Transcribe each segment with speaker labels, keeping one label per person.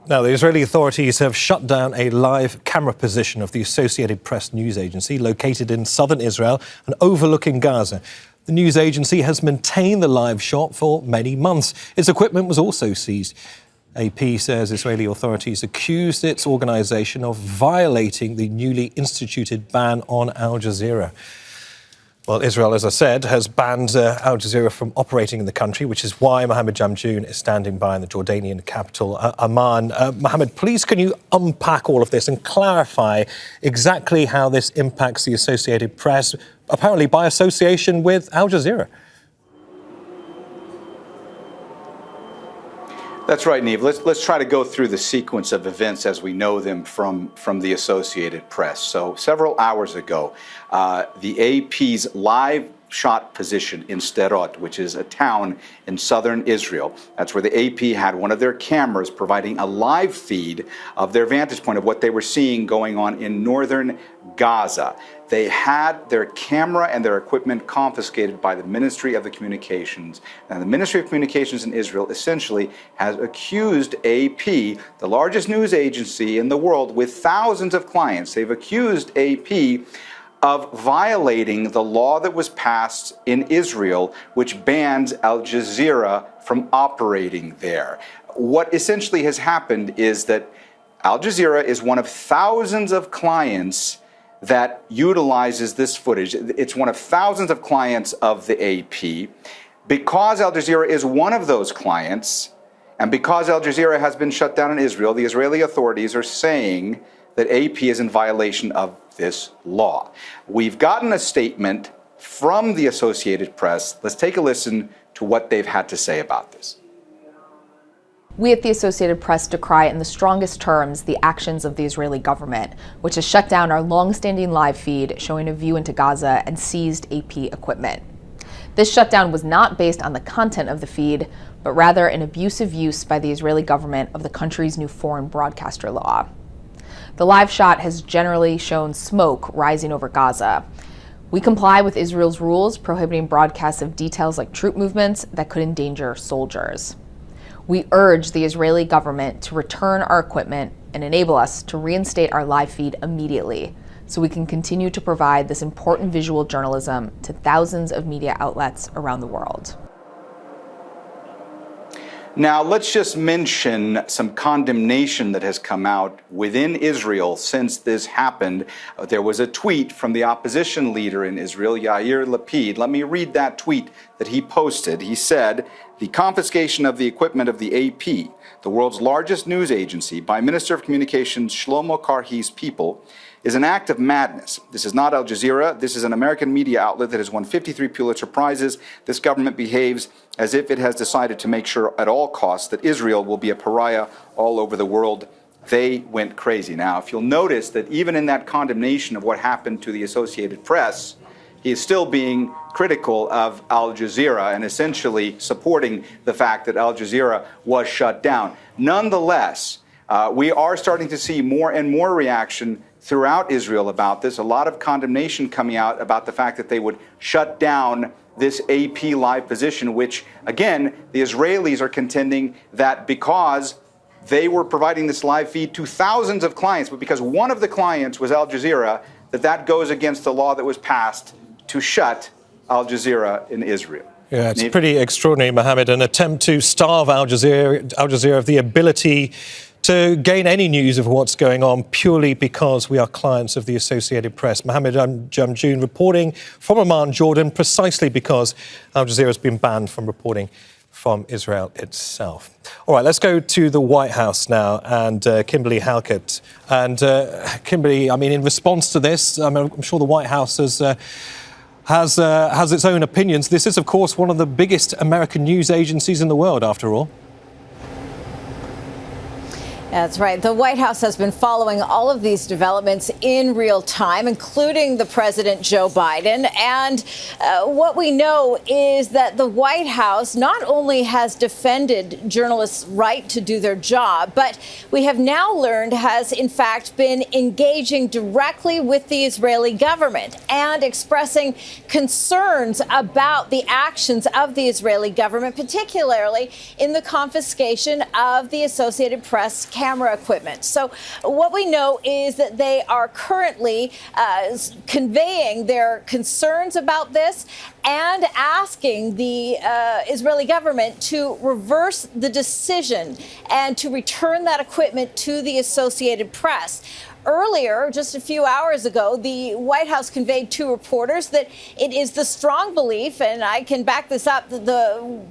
Speaker 1: Now, the Israeli authorities have shut down a live camera position of the Associated Press news agency located in southern Israel and overlooking Gaza. The news agency has maintained the live shot for many months. Its equipment was also seized. AP says Israeli authorities accused its organisation of violating the newly instituted ban on Al Jazeera. Well, Israel, as I said, has banned Al Jazeera from operating in the country, which is why Mohammed Jamjoom is standing by in the Jordanian capital, Amman. Mohammed, please can you unpack all of this and clarify exactly how this impacts the Associated Press, apparently by association with Al Jazeera?
Speaker 2: That's right, Neve. Let's try to go through the sequence of events as we know them from the Associated Press. So several hours ago, the AP's live shot position in Sderot, which is a town in southern Israel. That's where the AP had one of their cameras providing a live feed of their vantage point of what they were seeing going on in northern Gaza. They had their camera and their equipment confiscated by the Ministry of the Communications. And the Ministry of Communications in Israel essentially has accused AP, the largest news agency in the world with thousands of clients, they've accused AP of violating the law that was passed in Israel, which bans Al Jazeera from operating there. What essentially has happened is that Al Jazeera is one of thousands of clients that utilizes this footage. It's one of thousands of clients of the AP. Because Al Jazeera is one of those clients, and because Al Jazeera has been shut down in Israel, the Israeli authorities are saying that AP is in violation of this law. We've gotten a statement from the Associated Press. Let's take a listen to what they've had to say about this.
Speaker 3: We at the Associated Press decry in the strongest terms the actions of the Israeli government, which has shut down our long-standing live feed showing a view into Gaza and seized AP equipment. This shutdown was not based on the content of the feed, but rather an abusive use by the Israeli government of the country's new foreign broadcaster law. The live shot has generally shown smoke rising over Gaza. We comply with Israel's rules prohibiting broadcasts of details like troop movements that could endanger soldiers. We urge the Israeli government to return our equipment and enable us to reinstate our live feed immediately so we can continue to provide this important visual journalism to thousands of media outlets around the world.
Speaker 2: Now, let's just mention some condemnation that has come out within Israel since this happened. There was a tweet from the opposition leader in Israel, Yair Lapid. Let me read that tweet that he posted. He said, "The confiscation of the equipment of the AP, the world's largest news agency, by Minister of Communications Shlomo Karhi's people, is an act of madness. This is not Al Jazeera. This is an American media outlet that has won 53 Pulitzer Prizes. This government behaves as if it has decided to make sure at all costs that Israel will be a pariah all over the world. They went crazy." Now, if you'll notice that even in that condemnation of what happened to the Associated Press, he is still being critical of Al Jazeera and essentially supporting the fact that Al Jazeera was shut down. Nonetheless, we are starting to see more and more reaction throughout Israel about this, a lot of condemnation coming out about the fact that they would shut down this AP live position, which, again, the Israelis are contending that because they were providing this live feed to thousands of clients, but because one of the clients was Al Jazeera, that goes against the law that was passed to shut Al Jazeera in Israel.
Speaker 1: Yeah, it's pretty extraordinary, Mohammed, an attempt to starve Al Jazeera of the ability to gain any news of what's going on purely because we are clients of the Associated Press. Mohammed Jamjoom reporting from Amman, Jordan, precisely because Al Jazeera has been banned from reporting from Israel itself. All right, let's go to the White House now and Kimberly Halkett. And Kimberly, I mean, in response to this, I'm sure the White House has its own opinions. This is, of course, one of the biggest American news agencies in the world, after all.
Speaker 4: That's right. The White House has been following all of these developments in real time, including the President Joe Biden. And what we know is that the White House not only has defended journalists' right to do their job, but we have now learned has, in fact, been engaging directly with the Israeli government and expressing concerns about the actions of the Israeli government, particularly in the confiscation of the Associated Press camera. camera equipment. So what we know is that they are currently conveying their concerns about this and asking the Israeli government to reverse the decision and to return that equipment to the Associated Press. Earlier, just a few hours ago, the White House conveyed to reporters that it is the strong belief, and I can back this up, that the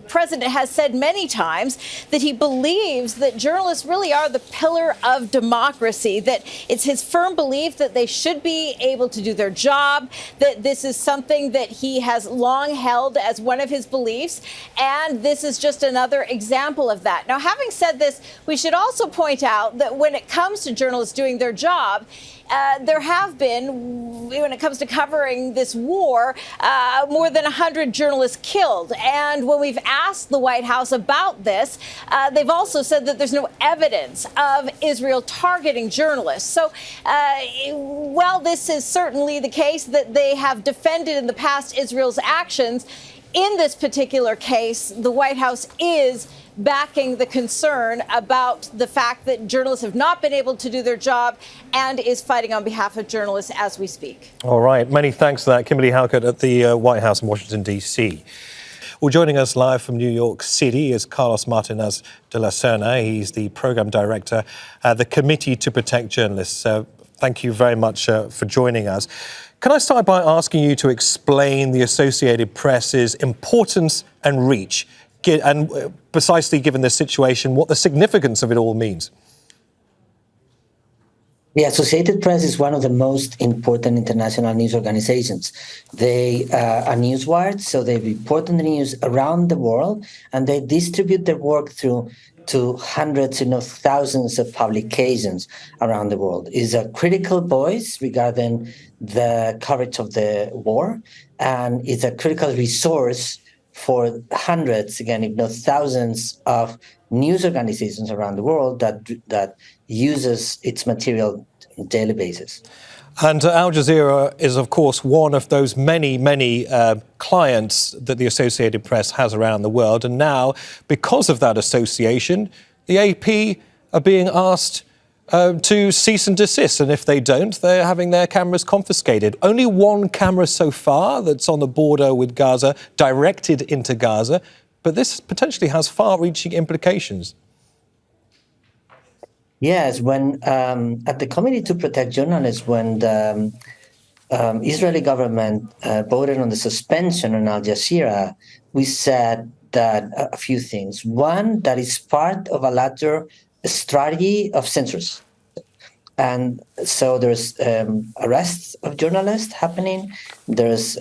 Speaker 4: president has said many times that he believes that journalists really are the pillar of democracy, that it's his firm belief that they should be able to do their job, that this is something that he has long held as one of his beliefs, and this is just another example of that. Now, having said this, we should also point out that when it comes to journalists doing their job, there have been, when it comes to covering this war, more than 100 journalists killed. And when we've asked the White House about this, they've also said that there's no evidence of Israel targeting journalists. So while this is certainly the case that they have defended in the past Israel's actions, in this particular case, the White House is backing the concern about the fact that journalists have not been able to do their job and is fighting on behalf of journalists as we speak.
Speaker 1: All right. Many thanks for that. Kimberly Halkett at the White House in Washington, D.C. Well, joining us live from New York City is Carlos Martinez de la Serna. He's the program director at the Committee to Protect Journalists. Thank you very much for joining us. Can I start by asking you to explain the Associated Press's importance and reach, and precisely given this situation, what the significance of it all means?
Speaker 5: The Associated Press is one of the most important international news organizations. They are newswires, so they report on the news around the world, and they distribute their work through to hundreds, thousands of publications around the world. It's a critical voice regarding the coverage of the war, and it's a critical resource for hundreds, again, if not thousands, of news organizations around the world that uses its material on a daily basis.
Speaker 1: And Al Jazeera is, of course, one of those many clients that the Associated Press has around the world. And now, because of that association, the AP are being asked to cease and desist. And if they don't, they're having their cameras confiscated. Only one camera so far that's on the border with Gaza, directed into Gaza. But this potentially has far-reaching implications.
Speaker 5: Yes, when at the Committee to Protect Journalists, when the Israeli government voted on the suspension on Al Jazeera, we said that a few things. One, that is part of a larger strategy of censorship. And so there's arrests of journalists happening, there's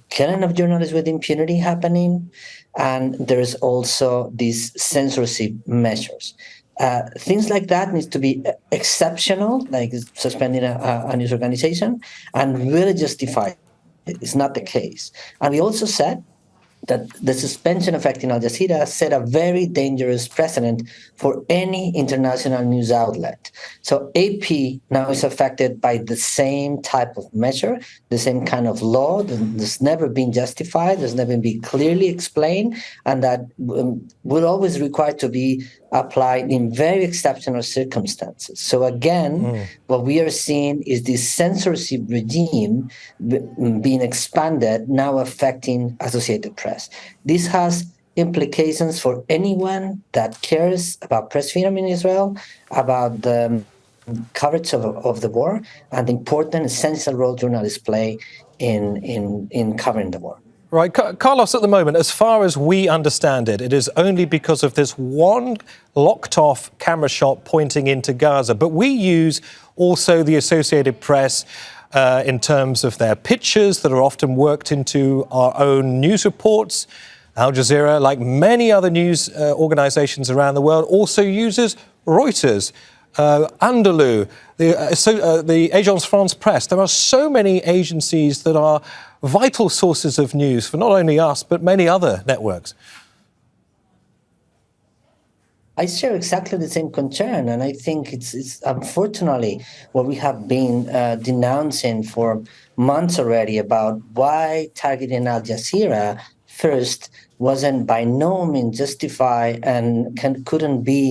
Speaker 5: killing of journalists with impunity happening, and there's also these censorship measures. Things like that needs to be exceptional, like suspending a news organization, and really justified. It's not the case. And we also said that the suspension affecting Al Jazeera set a very dangerous precedent for any international news outlet. So AP now is affected by the same type of measure, the same kind of law that's never been justified, that's never been clearly explained, and that will always require to be applied in very exceptional circumstances. So again, what we are seeing is this censorship regime being expanded, now affecting Associated Press. This has implications for anyone that cares about press freedom in Israel, about the coverage of the war, and the important, essential role journalists play in covering the war.
Speaker 1: Right, Carlos, at the moment, as far as we understand it, it is only because of this one locked-off camera shot pointing into Gaza. But we use also the Associated Press in terms of their pictures that are often worked into our own news reports. Al Jazeera, like many other news organizations around the world, also uses Reuters, Andalou, the Agence France Presse. There are so many agencies that are vital sources of news for not only us, but many other networks.
Speaker 5: I share exactly the same concern, and I think it's unfortunately what we have been denouncing for months already about why targeting Al Jazeera first wasn't by no means justified and couldn't be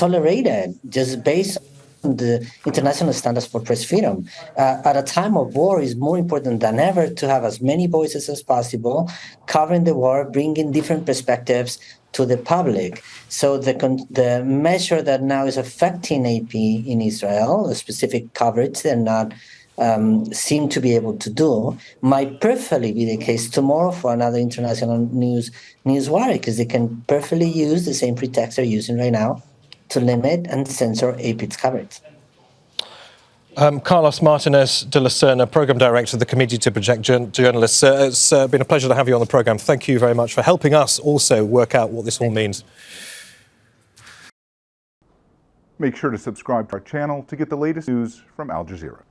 Speaker 5: tolerated just based on the international standards for press freedom. At a time of war, it's more important than ever to have as many voices as possible, covering the war, bringing different perspectives to the public. So the measure that now is affecting AP in Israel, a specific coverage they're not seem to be able to do, might perfectly be the case tomorrow for another international news wire, because they can perfectly use the same pretext they're using right now to limit and censor AP's coverage.
Speaker 1: Carlos Martinez de la Serna, Programme Director of the Committee to Protect Journalists. It's been a pleasure to have you on the programme. Thank you very much for helping us also work out what this all means.
Speaker 6: Make sure to subscribe to our channel to get the latest news from Al Jazeera.